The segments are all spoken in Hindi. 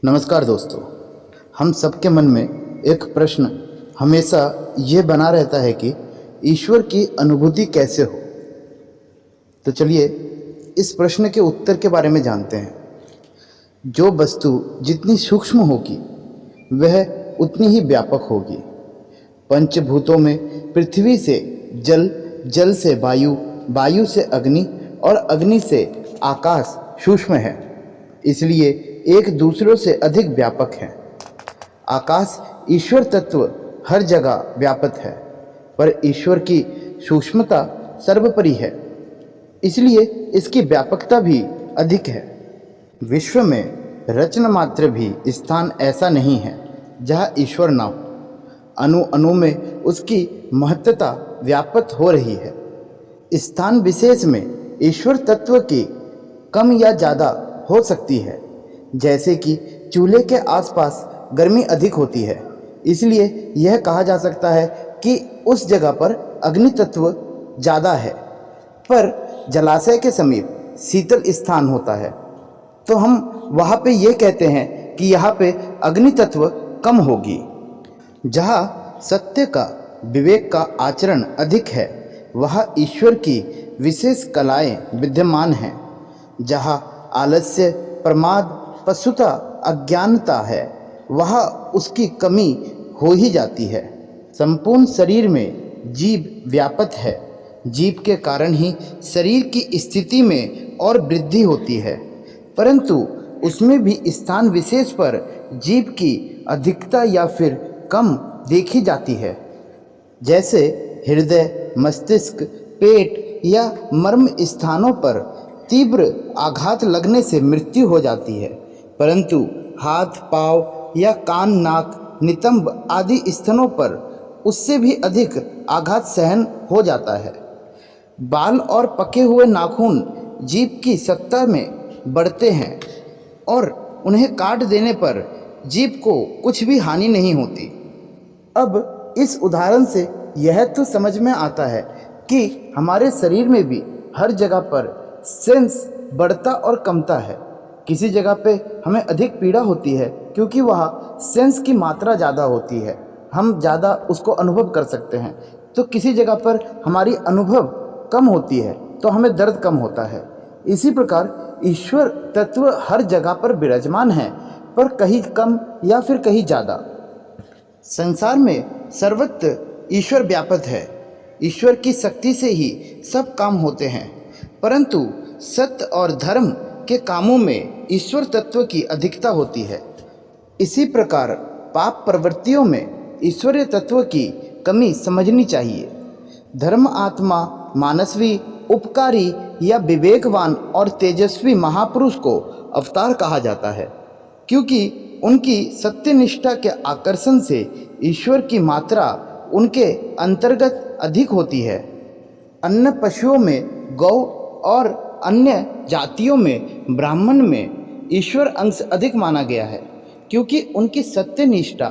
नमस्कार दोस्तों। हम सबके मन में एक प्रश्न हमेशा ये बना रहता है कि ईश्वर की अनुभूति कैसे हो। तो चलिए इस प्रश्न के उत्तर के बारे में जानते हैं। जो वस्तु जितनी सूक्ष्म होगी वह उतनी ही व्यापक होगी। पंचभूतों में पृथ्वी से जल, जल से वायु, वायु से अग्नि और अग्नि से आकाश सूक्ष्म है, इसलिए एक दूसरों से अधिक व्यापक है। आकाश ईश्वर तत्व हर जगह व्यापक है, पर ईश्वर की सूक्ष्मता सर्वोपरि है, इसलिए इसकी व्यापकता भी अधिक है। विश्व में रचना मात्र भी स्थान ऐसा नहीं है जहाँ ईश्वर ना हो। अणु अणु में उसकी महत्ता व्याप्त हो रही है। स्थान विशेष में ईश्वर तत्व की कम या ज़्यादा हो सकती है, जैसे कि चूल्हे के आसपास गर्मी अधिक होती है, इसलिए यह कहा जा सकता है कि उस जगह पर अग्नि तत्व ज़्यादा है। पर जलाशय के समीप शीतल स्थान होता है, तो हम वहाँ पे ये कहते हैं कि यहाँ पे अग्नि तत्व कम होगी। जहाँ सत्य का, विवेक का आचरण अधिक है, वहाँ ईश्वर की विशेष कलाएं विद्यमान हैं। जहाँ आलस्य, प्रमाद, पशुता, अज्ञानता है, वहाँ उसकी कमी हो ही जाती है। संपूर्ण शरीर में जीव व्यापक है। जीव के कारण ही शरीर की स्थिति में और वृद्धि होती है, परंतु उसमें भी स्थान विशेष पर जीव की अधिकता या फिर कम देखी जाती है। जैसे हृदय, मस्तिष्क, पेट या मर्म स्थानों पर तीव्र आघात लगने से मृत्यु हो जाती है, परंतु हाथ, पाँव या कान, नाक, नितंब आदि स्थानों पर उससे भी अधिक आघात सहन हो जाता है। बाल और पके हुए नाखून जीभ की सत्ता में बढ़ते हैं और उन्हें काट देने पर जीभ को कुछ भी हानि नहीं होती। अब इस उदाहरण से यह तो समझ में आता है कि हमारे शरीर में भी हर जगह पर सेंस बढ़ता और कमता है। किसी जगह पे हमें अधिक पीड़ा होती है क्योंकि वहाँ सेंस की मात्रा ज़्यादा होती है, हम ज़्यादा उसको अनुभव कर सकते हैं। तो किसी जगह पर हमारी अनुभव कम होती है तो हमें दर्द कम होता है। इसी प्रकार ईश्वर तत्व हर जगह पर विराजमान है, पर कहीं कम या फिर कहीं ज़्यादा। संसार में सर्वत्र ईश्वर व्यापक है। ईश्वर की शक्ति से ही सब काम होते हैं, परंतु सत्य और धर्म के कामों में ईश्वर तत्व की अधिकता होती है। इसी प्रकार पाप प्रवृत्तियों में ईश्वरीय तत्व की कमी समझनी चाहिए। धर्म आत्मा, मानसवी, उपकारी या विवेकवान और तेजस्वी महापुरुष को अवतार कहा जाता है, क्योंकि उनकी सत्यनिष्ठा के आकर्षण से ईश्वर की मात्रा उनके अंतर्गत अधिक होती है। अन्य पशुओं में गौ और अन्य जातियों में ब्राह्मण में ईश्वर अंश अधिक माना गया है, क्योंकि उनकी सत्यनिष्ठा,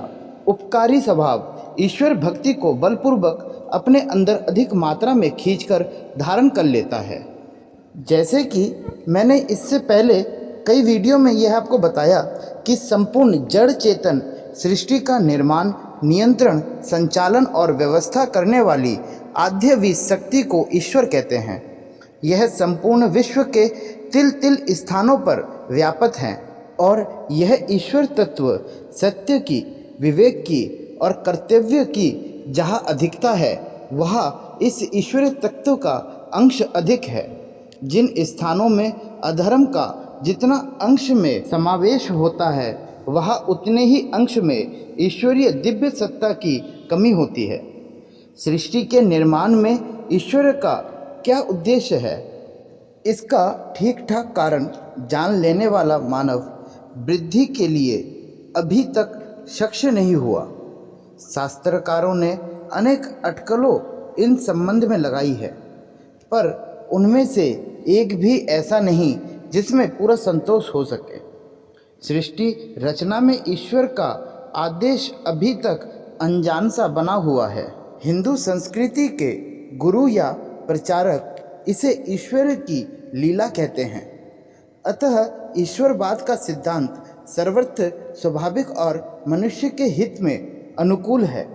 उपकारी स्वभाव ईश्वर भक्ति को बलपूर्वक अपने अंदर अधिक मात्रा में खींचकर धारण कर लेता है। जैसे कि मैंने इससे पहले कई वीडियो में यह आपको बताया कि संपूर्ण जड़ चेतन सृष्टि का निर्माण, नियंत्रण, संचालन और व्यवस्था करने वाली आद्यवी शक्ति को ईश्वर कहते हैं। यह संपूर्ण विश्व के तिल तिल स्थानों पर व्यापक हैं और यह ईश्वर तत्व सत्य की, विवेक की और कर्तव्य की जहाँ अधिकता है, वहाँ इस ईश्वरीय तत्व का अंश अधिक है। जिन स्थानों में अधर्म का जितना अंश में समावेश होता है, वहाँ उतने ही अंश में ईश्वरीय दिव्य सत्ता की कमी होती है। सृष्टि के निर्माण में ईश्वर का क्या उद्देश्य है, इसका ठीक ठाक कारण जान लेने वाला मानव वृद्धि के लिए अभी तक सक्षम नहीं हुआ। शास्त्रकारों ने अनेक अटकलों इन संबंध में लगाई है, पर उनमें से एक भी ऐसा नहीं जिसमें पूरा संतोष हो सके। सृष्टि रचना में ईश्वर का आदेश अभी तक अनजान सा बना हुआ है। हिंदू संस्कृति के गुरु या प्रचारक इसे ईश्वर की लीला कहते हैं। अतः ईश्वरवाद का सिद्धांत सर्वत्र स्वाभाविक और मनुष्य के हित में अनुकूल है।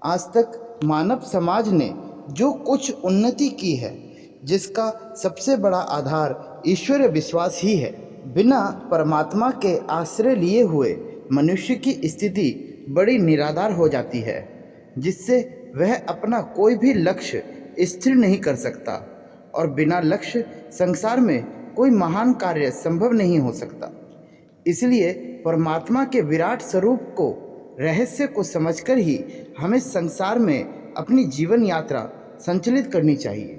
आज तक मानव समाज ने जो कुछ उन्नति की है, जिसका सबसे बड़ा आधार ईश्वर विश्वास ही है। बिना परमात्मा के आश्रय लिए हुए मनुष्य की स्थिति बड़ी निराधार हो जाती है, जिससे वह अपना कोई भी लक्ष्य स्थिर नहीं कर सकता, और बिना लक्ष्य संसार में कोई महान कार्य संभव नहीं हो सकता। इसलिए परमात्मा के विराट स्वरूप को, रहस्य को समझकर ही हमें संसार में अपनी जीवन यात्रा संचालित करनी चाहिए।